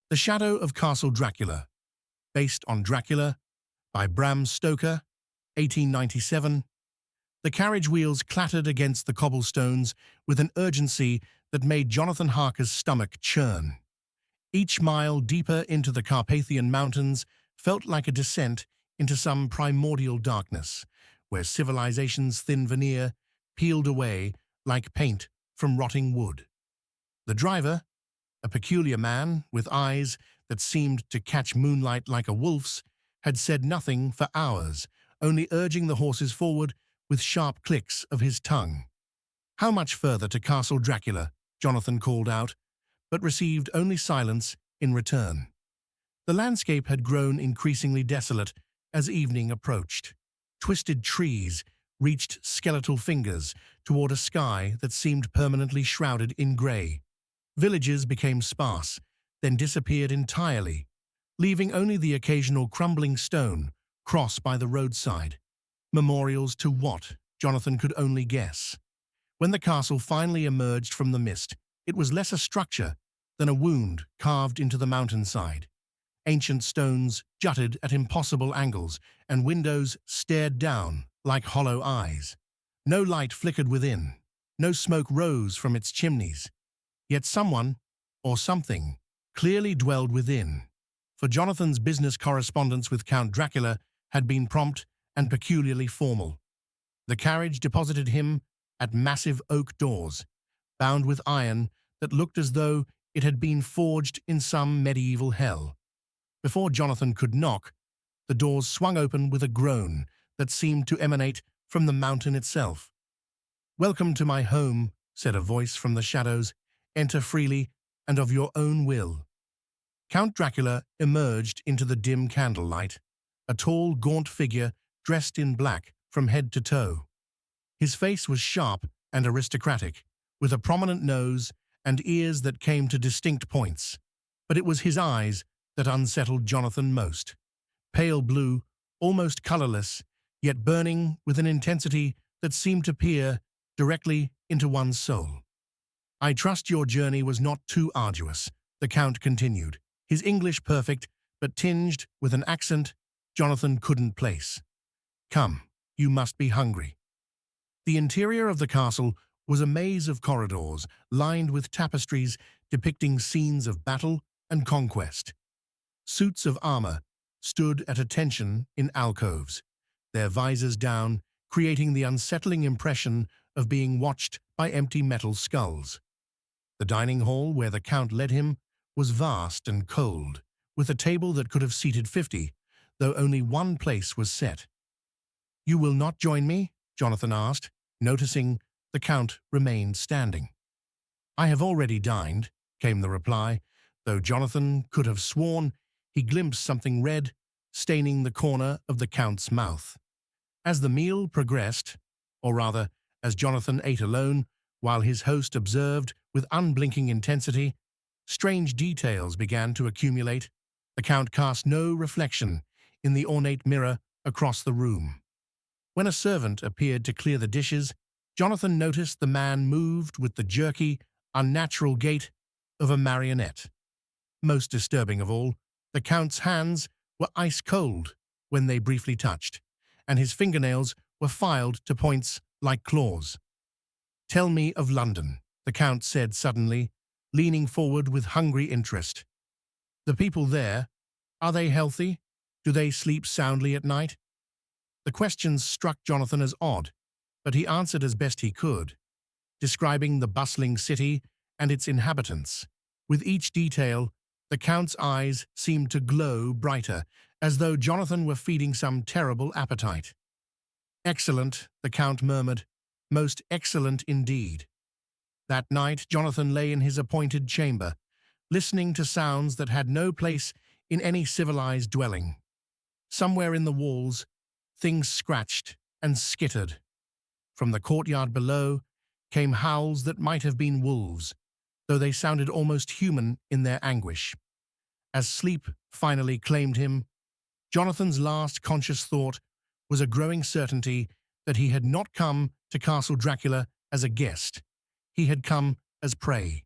The Shadow of Castle Dracula, based on Dracula, by Bram Stoker, 1897. The carriage wheels clattered against the cobblestones with an urgency that made Jonathan Harker's stomach churn. Each mile deeper into the Carpathian Mountains felt like a descent into some primordial darkness, where civilization's thin veneer peeled away like paint from rotting wood. The driver, a peculiar man with eyes that seemed to catch moonlight like a wolf's, had said nothing for hours, only urging the horses forward with sharp clicks of his tongue. "How much further to Castle Dracula?" Jonathan called out, but received only silence in return. The landscape had grown increasingly desolate as evening approached. Twisted trees reached skeletal fingers toward a sky that seemed permanently shrouded in grey. Villages became sparse, then disappeared entirely, leaving only the occasional crumbling stone cross by the roadside. Memorials to what? Jonathan could only guess. When the castle finally emerged from the mist, it was less a structure than a wound carved into the mountainside. Ancient stones jutted at impossible angles, and windows stared down like hollow eyes. No light flickered within. No smoke rose from its chimneys. Yet someone, or something, clearly dwelled within. For Jonathan's business correspondence with Count Dracula had been prompt and peculiarly formal. The carriage deposited him at massive oak doors, bound with iron that looked as though it had been forged in some medieval hell. Before Jonathan could knock, the doors swung open with a groan that seemed to emanate from the mountain itself. "Welcome to my home," said a voice from the shadows. "Enter freely and of your own will." Count Dracula emerged into the dim candlelight, a tall, gaunt figure dressed in black from head to toe. His face was sharp and aristocratic, with a prominent nose and ears that came to distinct points. But it was his eyes that unsettled Jonathan most. Pale blue, almost colorless, yet burning with an intensity that seemed to peer directly into one's soul. "I trust your journey was not too arduous," the Count continued, his English perfect but tinged with an accent Jonathan couldn't place. "Come, you must be hungry." The interior of the castle was a maze of corridors lined with tapestries depicting scenes of battle and conquest. Suits of armor stood at attention in alcoves, their visors down, creating the unsettling impression of being watched by empty metal skulls. The dining hall where the Count led him was vast and cold, with a table that could have seated 50, though only one place was set. "You will not join me?" Jonathan asked, noticing the Count remained standing. "I have already dined," came the reply, though Jonathan could have sworn he glimpsed something red staining the corner of the Count's mouth. As the meal progressed, or rather, as Jonathan ate alone, while his host observed with unblinking intensity, strange details began to accumulate. The Count cast no reflection in the ornate mirror across the room. When a servant appeared to clear the dishes, Jonathan noticed the man moved with the jerky, unnatural gait of a marionette. Most disturbing of all, the Count's hands were ice-cold when they briefly touched, and his fingernails were filed to points like claws. "Tell me of London," the Count said suddenly, leaning forward with hungry interest. "The people there, are they healthy? Do they sleep soundly at night?" The questions struck Jonathan as odd, but he answered as best he could, describing the bustling city and its inhabitants. With each detail, the Count's eyes seemed to glow brighter, as though Jonathan were feeding some terrible appetite. "Excellent," the Count murmured, "most excellent indeed." That night, Jonathan lay in his appointed chamber, listening to sounds that had no place in any civilized dwelling. Somewhere in the walls, things scratched and skittered. From the courtyard below came howls that might have been wolves, though they sounded almost human in their anguish. As sleep finally claimed him, Jonathan's last conscious thought was a growing certainty that he had not come to Castle Dracula as a guest. He had come as prey.